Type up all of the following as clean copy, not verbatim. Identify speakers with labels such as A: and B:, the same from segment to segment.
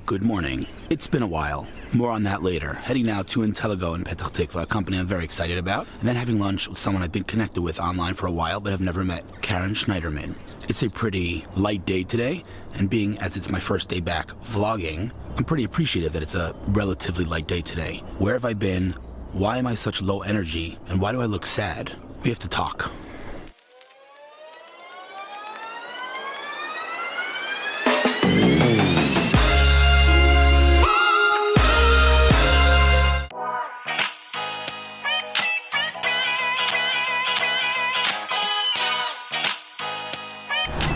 A: Good morning. It's been a while. More on that later. Heading now to Intelligo in Petah Tikva, a company I'm very excited about, and then having lunch with someone I've been connected with online for a while but have never met, Karin Schnaiderman. It's a pretty light day today, and being as it's my first day back vlogging, I'm pretty appreciative that it's a relatively light day today. Where have I been? Why am I such low energy? And why do I look sad? We have to talk.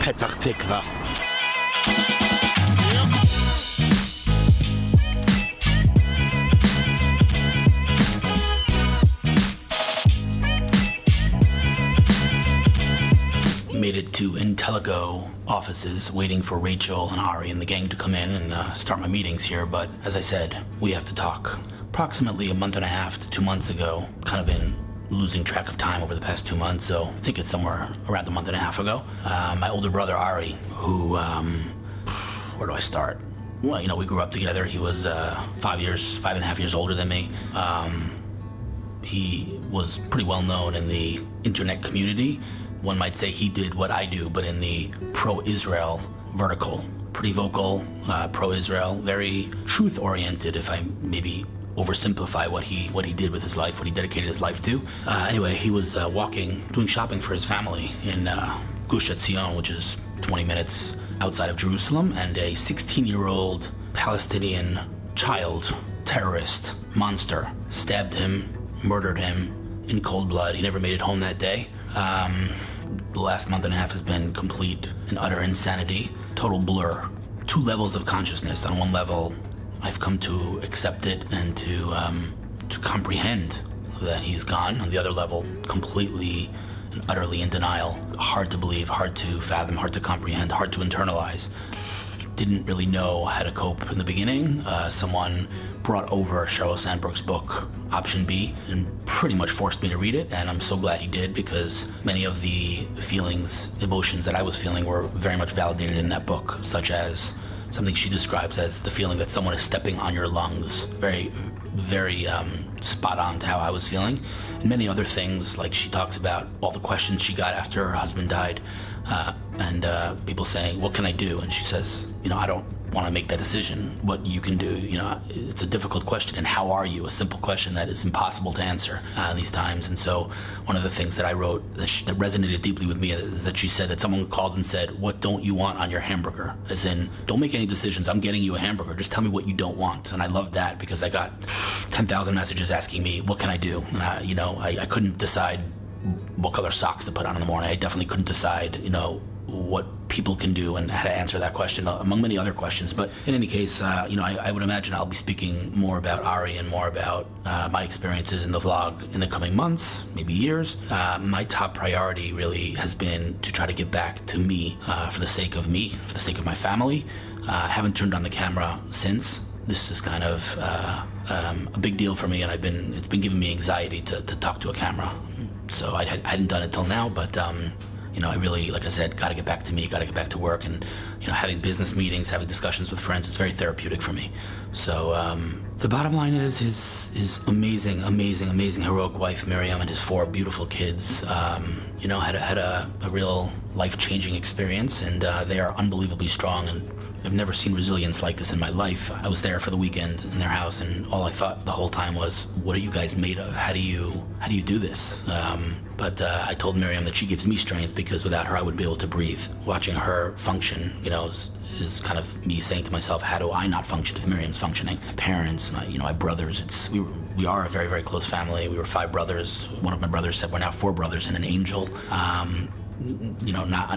A: Petah Tikva. Made it to Intelligo offices, waiting for Rachel and Ari and the gang to come in and start my meetings here, but as I said, we have to talk. Approximately a month and a half to 2 months ago, kind of been losing track of time over the past 2 months, so I think it's somewhere around a month and a half ago. My older brother Ari, who, where do I start? Well, we grew up together. He was 5.5 years older than me. He was pretty well known in the internet community. One might say he did what I do, but in the pro-Israel vertical. Pretty vocal, pro-Israel, very truth-oriented, if I maybe oversimplify what he did with his life, what he dedicated his life to. Anyway, he was doing shopping for his family in Gush Etzion, which is 20 minutes outside of Jerusalem, and a 16-year-old Palestinian child terrorist monster stabbed him, murdered him in cold blood. He never made it home that day. The last month and a half has been complete and utter insanity, total blur. 2 levels of consciousness. On one level, I've come to accept it and to comprehend that he's gone. On the other level, completely and utterly in denial. Hard to believe, hard to fathom, hard to comprehend, hard to internalize. Didn't really know how to cope in the beginning. Someone brought over Sheryl Sandberg's book, Option B, and pretty much forced me to read it, and I'm so glad he did, because many of the feelings, emotions that I was feeling were very much validated in that book, such as something she describes as the feeling that someone is stepping on your lungs. Very, very spot on to how I was feeling. And many other things, like she talks about all the questions she got after her husband died, and people saying, what can I do? And she says, I don't want to make that decision. What you can do, it's a difficult question. And how are you? A simple question that is impossible to answer these times. And so one of the things that I wrote that resonated deeply with me is that she said that someone called and said, what don't you want on your hamburger? As in, don't make any decisions. I'm getting you a hamburger. Just tell me what you don't want. And I loved that, because I got 10,000 messages asking me, what can I do? And I couldn't decide what color socks to put on in the morning. I definitely couldn't decide, what people can do and how to answer that question, among many other questions. But in any case, I would imagine I'll be speaking more about Ari and more about my experiences in the vlog in the coming months, maybe years. My top priority really has been to try to get back to me, for the sake of me, for the sake of my family. I haven't turned on the camera since. This is kind of a big deal for me, and it's been giving me anxiety to talk to a camera. So I hadn't done it till now, but I really, like I said, got to get back to me, got to get back to work, and having business meetings, having discussions with friends, it's very therapeutic for me. So the bottom line is his amazing, heroic wife Miriam and his 4 beautiful kids, had a real life-changing experience, and they are unbelievably strong, and I've never seen resilience like this in my life. I was there for the weekend in their house, and all I thought the whole time was, what are you guys made of? How do you do this? But I told Miriam that she gives me strength, because without her I wouldn't be able to breathe. Watching her function, is kind of me saying to myself, how do I not function if Miriam's functioning? Parents, my brothers, we are a very, very close family. We were 5 brothers. One of my brothers said we're now 4 brothers and an angel. I'm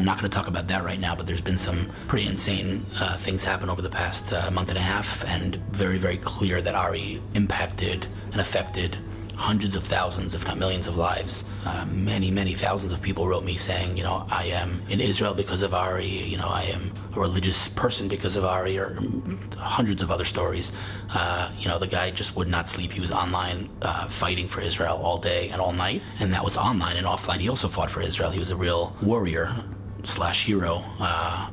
A: not going to talk about that right now, but there's been some pretty insane things happen over the past month and a half, and very, very clear that Ari impacted and affected hundreds of thousands, if not millions of lives. Many thousands of people wrote me saying, I am in Israel because of Ari, I am a religious person because of Ari, or hundreds of other stories. The guy just would not sleep. He was online fighting for Israel all day and all night, and that was online. And offline, he also fought for Israel. He was a real warrior / hero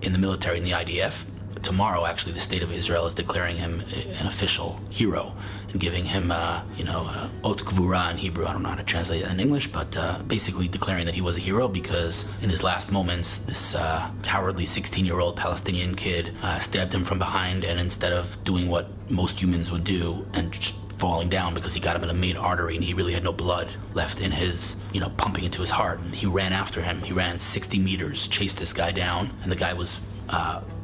A: in the military, in the IDF. tomorrow, actually, the state of Israel is declaring him an official hero and giving him, ot gvura in Hebrew. I don't know how to translate it in English, but basically declaring that he was a hero because in his last moments, this cowardly 16-year-old Palestinian kid stabbed him from behind, and instead of doing what most humans would do and falling down because he got him in a main artery and he really had no blood left in his, pumping into his heart. He ran after him. He ran 60 meters, chased this guy down, and the guy was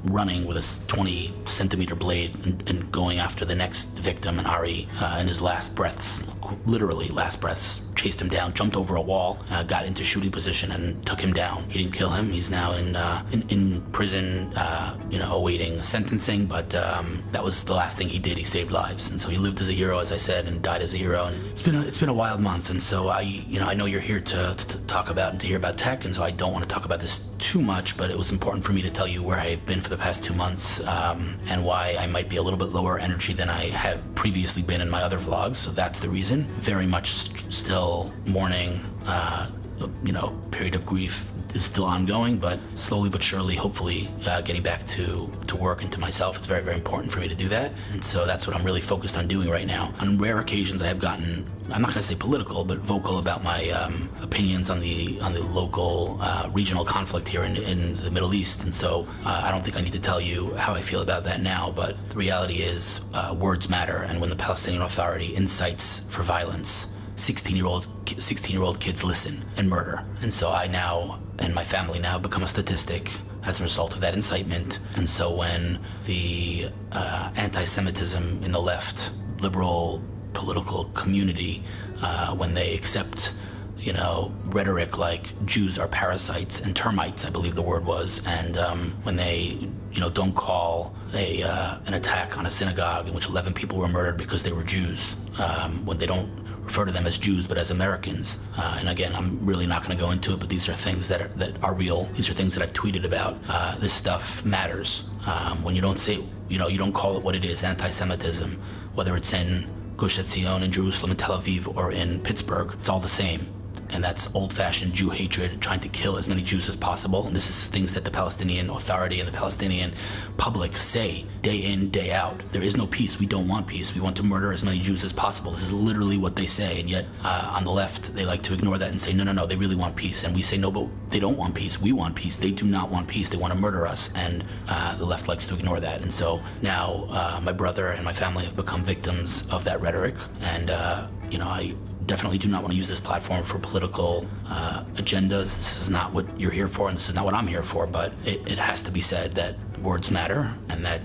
A: running with a 20-centimeter blade and going after the next victim. And Ari, in his last breaths, literally last breaths, chased him down, jumped over a wall, got into shooting position and took him down. He didn't kill him. He's now in prison, awaiting sentencing. But that was the last thing he did. He saved lives, and so he lived as a hero, as I said, and died as a hero. And it's been a wild month. And so I know you're here to talk about and to hear about tech, and so I don't want to talk about this too much. But it was important for me to tell you where I've been for the past 2 months, and why I might be a little bit lower energy than I have previously been in my other vlogs. So that's the reason. Very much still mourning, period of grief is still ongoing, but slowly but surely, hopefully, getting back to work and to myself. It's very, very important for me to do that. And so that's what I'm really focused on doing right now. On rare occasions, I have gotten, I'm not going to say political, but vocal about my opinions on the local regional conflict here in the Middle East. And so I don't think I need to tell you how I feel about that now, but the reality is words matter. And when the Palestinian Authority incites for violence, 16-year-old kids listen and murder. And so I now, and my family now, become a statistic as a result of that incitement. And so when the anti-Semitism in the left, liberal political community, when they accept, rhetoric like Jews are parasites and termites, I believe the word was, and when they, don't call an attack on a synagogue in which 11 people were murdered because they were Jews, when they don't refer to them as Jews but as Americans. And again, I'm really not going to go into it, but these are things that are real. These are things that I've tweeted about. This stuff matters. When you don't say, you don't call it what it is, anti-Semitism, whether it's in Gush Etzion, in Jerusalem, in Tel Aviv, or in Pittsburgh, it's all the same. And that's old-fashioned Jew hatred, trying to kill as many Jews as possible. And this is things that the Palestinian Authority and the Palestinian public say day in, day out. There is no peace. We don't want peace. We want to murder as many Jews as possible. This is literally what they say. And yet, on the left, they like to ignore that and say, no, they really want peace. And we say, no, but they don't want peace. We want peace. They do not want peace. They want to murder us. And the left likes to ignore that. And so now my brother and my family have become victims of that rhetoric. And, I definitely do not want to use this platform for political agendas. This is not what you're here for, and this is not what I'm here for, but it has to be said that words matter, and that,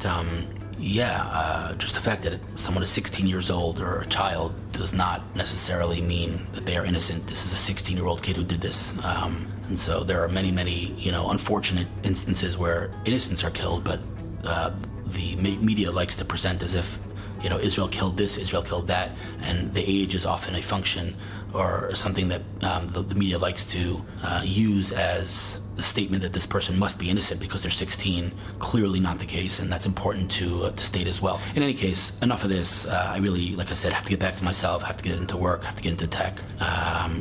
A: just the fact that someone is 16 years old or a child does not necessarily mean that they are innocent. This is a 16-year-old kid who did this. And so there are many, many, unfortunate instances where innocents are killed, but the media likes to present as if Israel killed this, Israel killed that, and the age is often a function or something that the media likes to use as a statement that this person must be innocent because they're 16. Clearly not the case, and that's important to state as well. In any case, enough of this. I really, like I said, have to get back to myself, have to get into work, have to get into tech.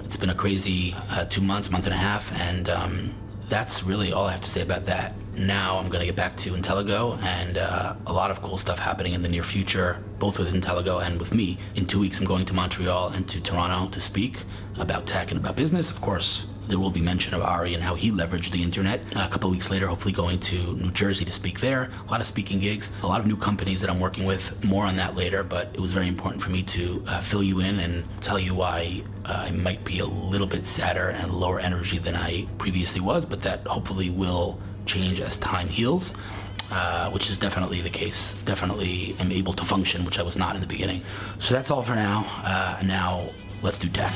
A: It's been a crazy 2 months, month and a half, and that's really all I have to say about that. Now I'm going to get back to Intelligo, and a lot of cool stuff happening in the near future, both with Intelligo and with me. In 2 weeks, I'm going to Montreal and to Toronto to speak about tech and about business. Of course, there will be mention of Ari and how he leveraged the internet. A couple of weeks later, hopefully going to New Jersey to speak there. A lot of speaking gigs, a lot of new companies that I'm working with. More on that later, but it was very important for me to fill you in and tell you why I might be a little bit sadder and lower energy than I previously was, but that hopefully will change as time heals, which is definitely the case. Definitely am able to function, which I was not in the beginning. So that's all for now. Now let's do tech.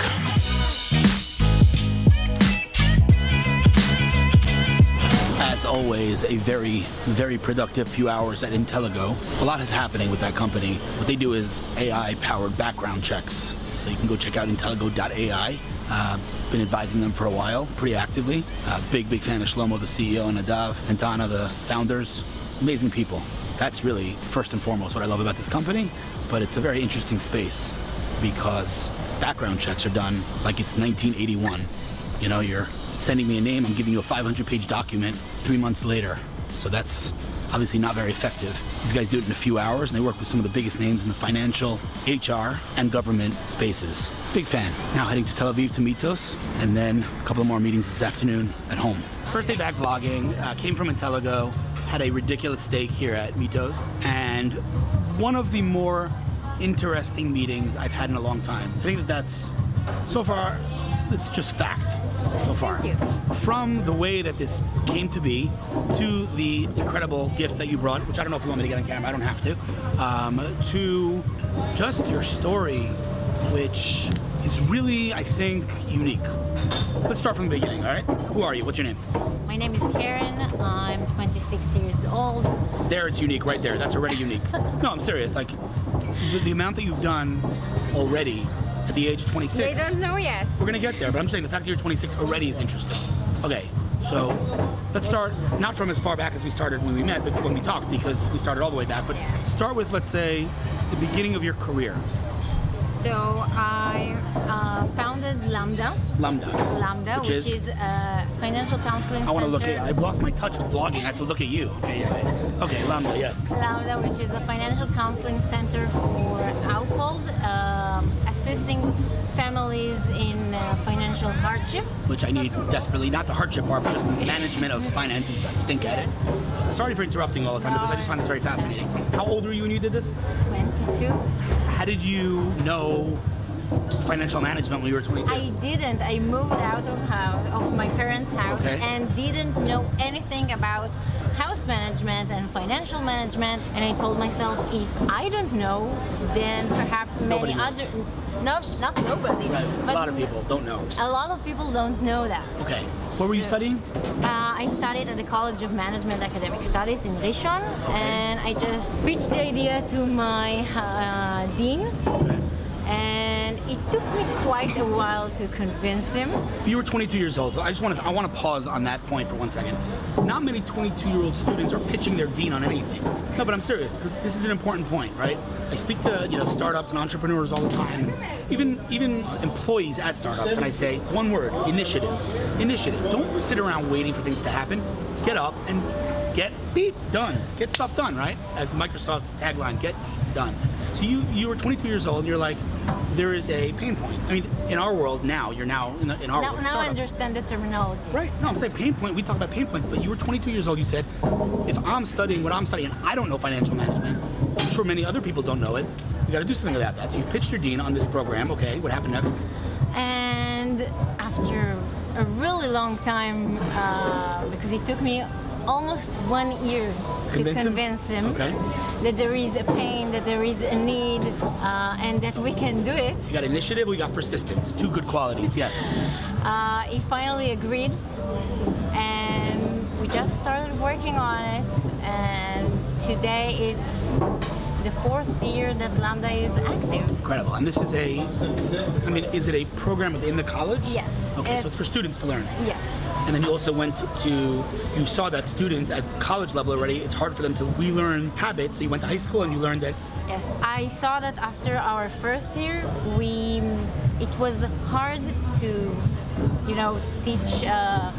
A: As always, a very, very productive few hours at Intelligo. A lot is happening with that company. What they do is AI-powered background checks. So you can go check out Intelligo.ai. Been advising them for a while, pretty actively. Big fan of Shlomo, the CEO, and Nadav and Donna, the founders. Amazing people. That's really, first and foremost, what I love about this company. But it's a very interesting space because background checks are done like it's 1981. You're sending me a name, I'm giving you a 500-page document 3 months later. So that's obviously not very effective. These guys do it in a few hours, and they work with some of the biggest names in the financial, HR, and government spaces. Big fan. Now heading to Tel Aviv to Meatos, and then a couple of more meetings this afternoon at home. First day back vlogging, came from Intelligo, had a ridiculous steak here at Meatos, and one of the more interesting meetings I've had in a long time. I think that's, so far, this is just fact. So far. From the way that this came to be, to the incredible gift that you brought, which I don't know if you want me to get on camera, I don't have to just your story, which is really, I think, unique. Let's start from the beginning, all right? Who are you? What's your name?
B: My name is Karin. I'm 26 years old.
A: There, it's unique right there. That's already unique. No, I'm serious. Like, the amount that you've done already at the age of 26.
B: They don't know yet.
A: We're gonna get there, but I'm just saying the fact that you're 26 already is interesting. Okay, so let's start not from as far back as we started when we met, but when we talked, because we started all the way back, but start with, let's say, the beginning of your career.
B: So I founded Lambda.
A: Lambda,
B: which is a financial counseling center.
A: I want to look at, I've lost my touch with vlogging, I have to look at you. Okay, yeah. Okay, Lambda, yes.
B: Lambda, which is a financial counseling center for household, assisting families in financial hardship.
A: Which I need desperately, not the hardship part, but just management of finances. I stink at it. Sorry for interrupting all the time, because I just find this very fascinating. How old were you when you did this?
B: 22.
A: How did you know financial management when you were 22?
B: I didn't. I moved out of my parents' house and didn't know anything about house management and financial management. And I told myself, if I don't know, then perhaps many other... No, not nobody.
A: Right. A lot of people don't know.
B: A lot of people don't know that.
A: Okay. What were you studying?
B: I studied at the College of Management Academic Studies in Rishon, and I just pitched the idea to my dean. And it took me quite a while to convince him.
A: You were 22 years old. So I want to pause on that point for 1 second. Not many 22-year-old students are pitching their dean on anything. No, but I'm serious, because this is an important point, right? I speak to startups and entrepreneurs all the time, even employees at startups, and I say one word: initiative. Initiative. Don't sit around waiting for things to happen. Get up and get done. Get stuff done, right? As Microsoft's tagline, get done. So you were 22 years old, and you're like, there is a pain point. I mean, in our world now, you're now in our world.
B: Now I understand the terminology.
A: Right. No, I'm saying pain point. We talk about pain points, but you were 22 years old. You said, if I'm studying what I'm studying, I don't know financial management. I'm sure many other people don't know it. You got to do something about that. So you pitched your dean on this program. Okay, what happened next?
B: And after a really long time, because it took me almost 1 year to convince him that there is a pain, that there is a need, and that we can do it.
A: You got initiative, we got persistence. Two good qualities, yes.
B: He finally agreed, and we just started working on it, and today it's the 4th year that Lambda is active.
A: Incredible. And this is is it a program within the college?
B: Yes.
A: Okay, so it's for students to learn.
B: Yes.
A: And then you also you saw that students at college level already, it's hard for them to relearn habits, so you went to high school and you learned that.
B: Yes, I saw that after our first year, it was hard to, teach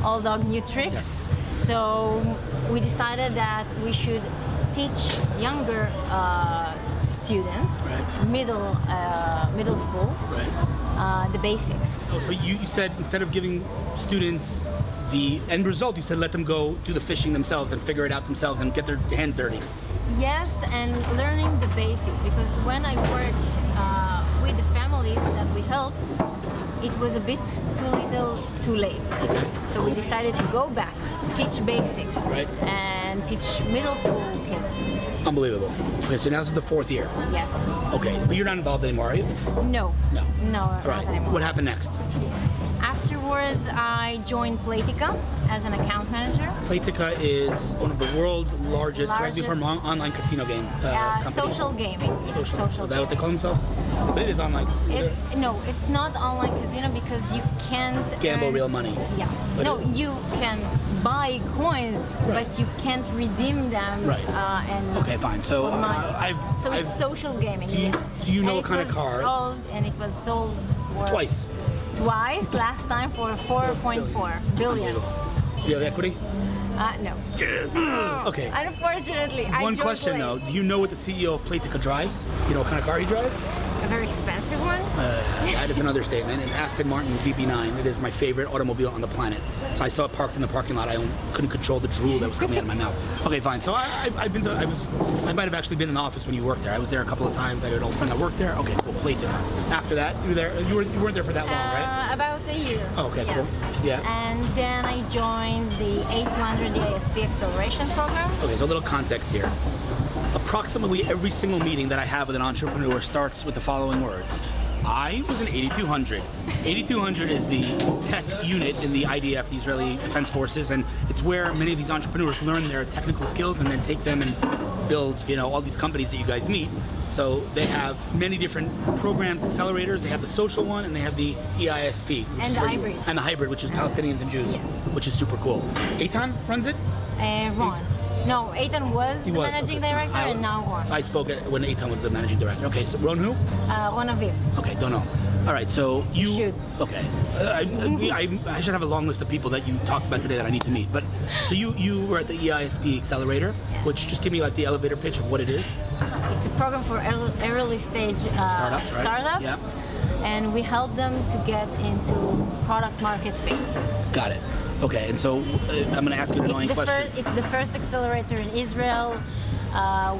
B: old dog new tricks.
A: Yes.
B: So we decided that we should teach younger students, middle school, the basics.
A: So you said instead of giving students the end result, you said let them go do the fishing themselves and figure it out themselves and get their hands dirty.
B: Yes, and learning the basics, because when I worked with the families that we help, it was a bit too little, too late. So we decided to go back, teach basics, and teach middle school kids.
A: Unbelievable. Okay, so now this is the 4th year.
B: Yes.
A: Okay, but you're not involved anymore, are you?
B: No.
A: No.
B: Not anymore.
A: What happened next?
B: Afterwards, I joined Playtika as an account manager.
A: Playtika is one of the world's largest correct me if I'm wrong, online casino game companies.
B: Social gaming.
A: Social. Is that what they call themselves? But it is online casino.
B: No, it's not online casino because you can't
A: gamble real money.
B: Yes.
A: But
B: you can buy coins, but you can't redeem them.
A: Right. Okay, fine. So
B: it's social gaming.
A: Do you know what kind of car?
B: It was sold for
A: Twice.
B: Last time for 4.4 billion.
A: Do you have equity?
B: No.
C: Okay.
B: Unfortunately, I
C: One
B: don't
C: question
B: play.
C: though, do you know what the CEO of Playtika drives? You know what kind of car he drives?
B: A very expensive one.
C: That is an understatement. An Aston Martin DB9. It is my favorite automobile on the planet. So I saw it parked in the parking lot. I couldn't control the drool that was coming out of my mouth. Okay, fine. So I might have actually been in the office when you worked there. I was there a couple of times. I had an old friend that worked there. Okay, cool. Playtika. After that, you were there. You weren't there for that long, right?
B: About a year.
C: Oh, okay,
B: yes.
C: cool. Yeah.
B: And then I joined the 800 EISB Acceleration program.
C: Okay, so a little context here. Approximately every single meeting that I have with an entrepreneur starts with the following words. I was in 8200. 8200 is the tech unit in the IDF, the Israeli Defense Forces, and it's where many of these entrepreneurs learn their technical skills and then take them and build, all these companies that you guys meet. So they have many different programs, accelerators. They have the social one, and they have the EISP.
B: And the hybrid.
C: And the hybrid, which is Palestinians and Jews,
B: Yes.
C: which is super cool. Eitan runs it?
B: Ron. No, Eitan was the managing director, and now Ron.
C: So I spoke when Eitan was the managing director. Okay, so Ron who?
B: Ron Aviv.
C: Okay, don't know. All right, so you
B: should.
C: Okay, I should have a long list of people that you talked about today that I need to meet. But so you were at the EISB Accelerator,
B: Yes.
C: which just give me like the elevator pitch of what it is.
B: It's a program for early stage
C: Startups, right?
B: startups,
C: Yep.
B: and we help them to get into product market fit.
C: Got it. Okay, and so I'm going to ask you an annoying question.
B: It's the first accelerator in Israel.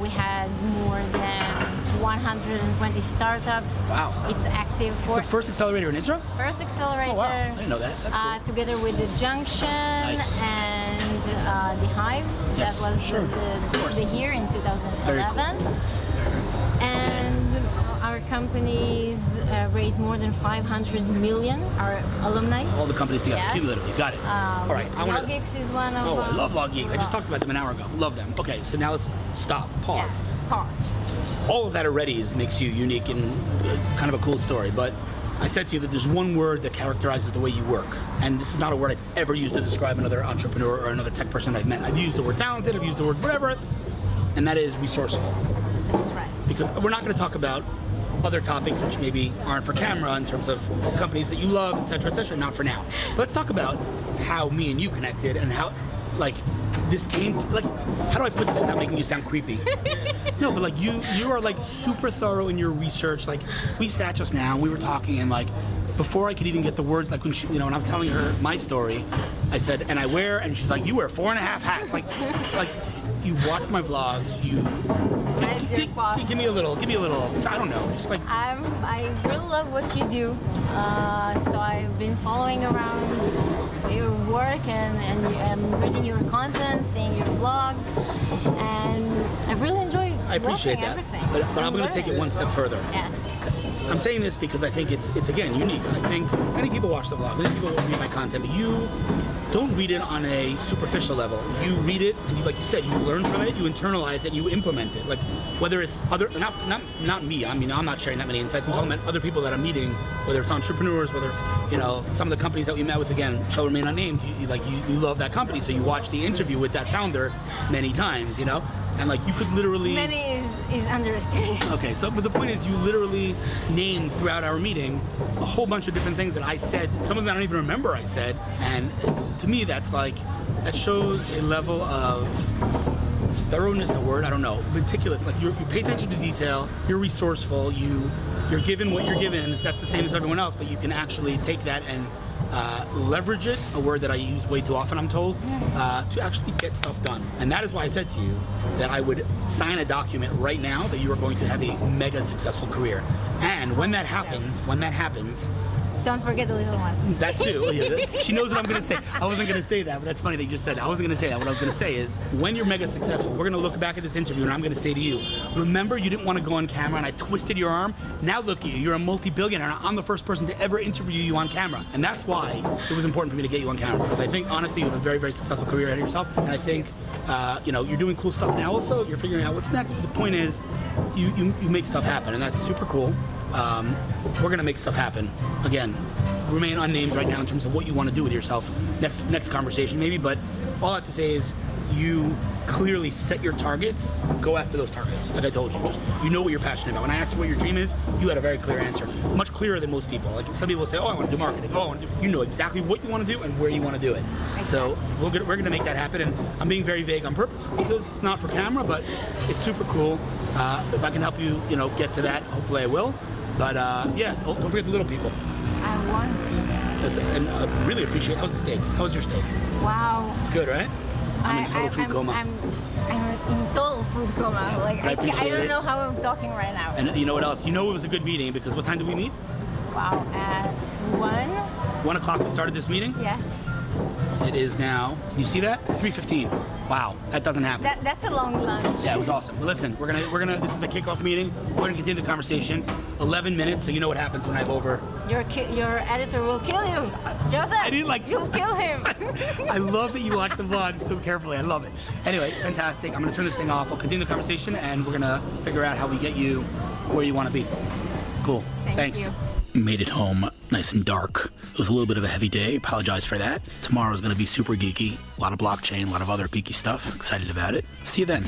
B: We had more than 120 startups.
C: Wow.
B: It's active
C: It's
B: for
C: the first accelerator in Israel?
B: first accelerator.
C: Oh, wow. I didn't know that. That's cool.
B: Together with the Junction and the Hive.
C: Yes,
B: That was
C: sure.
B: the year in
C: Very
B: 2011.
C: cool.
B: And our companies raised more than 500 million, our alumni.
C: All the companies together,
B: Yes.
C: cumulatively. Got it. All right.
B: Logix is one of
C: Oh, I
B: them.
C: love LogGeek. I just talked about them an hour ago. Love them. Okay, so now let's stop. Pause.
B: Yes, pause.
C: All of that already makes you unique and kind of a cool story, but I said to you that there's one word that characterizes the way you work, and this is not a word I've ever used to describe another entrepreneur or another tech person I've met. I've used the word talented, I've used the word whatever, and that is resourceful.
B: That's right.
C: Because we're not going to talk about other topics which maybe aren't for camera in terms of companies that you love, etc., not for now. But let's talk about how me and you connected and how, this came to, how do I put this without making you sound creepy? No, but you are super thorough in your research. We sat just now, we were talking, and before I could even get the words, when she, when I was telling her my story, I said, and I wear, and she's like, you wear 4.5 hats. You watch my vlogs, give me a little, I don't know, just
B: I really love what you do. So I've been following around your work and reading your content, seeing your vlogs, and I really enjoy
C: I appreciate
B: watching
C: that.
B: everything.
C: But I'm going to take it one step further.
B: Yes.
C: I'm saying this because I think it's again unique. I think many people watch the vlog, many people read my content, but you don't read it on a superficial level. You read it, and like you said, you learn from it, you internalize it, you implement it. Whether it's not me. I mean, I'm not sharing that many insights. I'm talking about other people that I'm meeting, whether it's entrepreneurs, whether it's some of the companies that we met with. Again, shall remain unnamed. You love that company, so you watch the interview with that founder many times, and you could literally.
B: Many is underestimated.
C: Okay, so but the point is, you literally named throughout our meeting a whole bunch of different things that I said. Some of them I don't even remember I said, and to me that shows a level of thoroughness. A word I don't know, meticulous. You pay attention to detail. You're resourceful. You're given what you're given, and that's the same as everyone else. But you can actually take that and leverage it, a word that I use way too often, I'm told, to actually get stuff done. And that is why I said to you that I would sign a document right now that you are going to have a mega successful career. And when that happens,
B: Don't forget the little one.
C: that too. She knows what I'm going to say. I wasn't going to say that, but that's funny that you just said that. I wasn't going to say that. What I was going to say is, when you're mega successful, we're going to look back at this interview and I'm going to say to you, remember you didn't want to go on camera and I twisted your arm? Now look at you. You're a multi-billionaire. I'm the first person to ever interview you on camera. And that's why it was important for me to get you on camera, because I think, honestly, you have a very, very successful career ahead of yourself. And I think, you're doing cool stuff now also. You're figuring out what's next. But the point is, you make stuff happen, and that's super cool. We're going to make stuff happen. Again, remain unnamed right now in terms of what you want to do with yourself. Next conversation maybe, but all I have to say is you clearly set your targets, go after those targets. Like I told you, just you know what you're passionate about. When I asked you what your dream is, you had a very clear answer, much clearer than most people. Like some people say, oh, I want to do marketing. Oh, I want to do. You know exactly what you want to do and where you want to do it. So we're gonna make that happen. And I'm being very vague on purpose because it's not for camera, but it's super cool. If I can help you, get to that, hopefully I will. But yeah, don't forget the little people.
B: I want to.
C: And really appreciate. How's the steak? How was your steak?
B: Wow.
C: It's good, right? I'm in total food coma.
B: I'm in total food coma. Like I don't know how I'm talking right now.
C: And you know what else? You know it was a good meeting because what time did we meet?
B: Wow, at 1.
C: 1 o'clock we started this meeting?
B: Yes.
C: It is now, you see that? 3:15. Wow, that doesn't happen.
B: That's a long lunch.
C: Yeah, it was awesome. But listen, we're gonna. This is a kickoff meeting. We're gonna continue the conversation. 11 minutes, so you know what happens when I have over.
B: Your editor will kill you, Joseph.
C: I didn't like.
B: You'll kill him.
C: I love that you watch the vlogs so carefully. I love it. Anyway, fantastic. I'm gonna turn this thing off. We'll continue the conversation, and we're gonna figure out how we get you where you want to be. Cool. Thanks.
B: You.
A: Made it home nice and dark. It was a little bit of a heavy day. Apologize for that. Tomorrow's going to be super geeky. A lot of blockchain, a lot of other geeky stuff. Excited about it. See you then.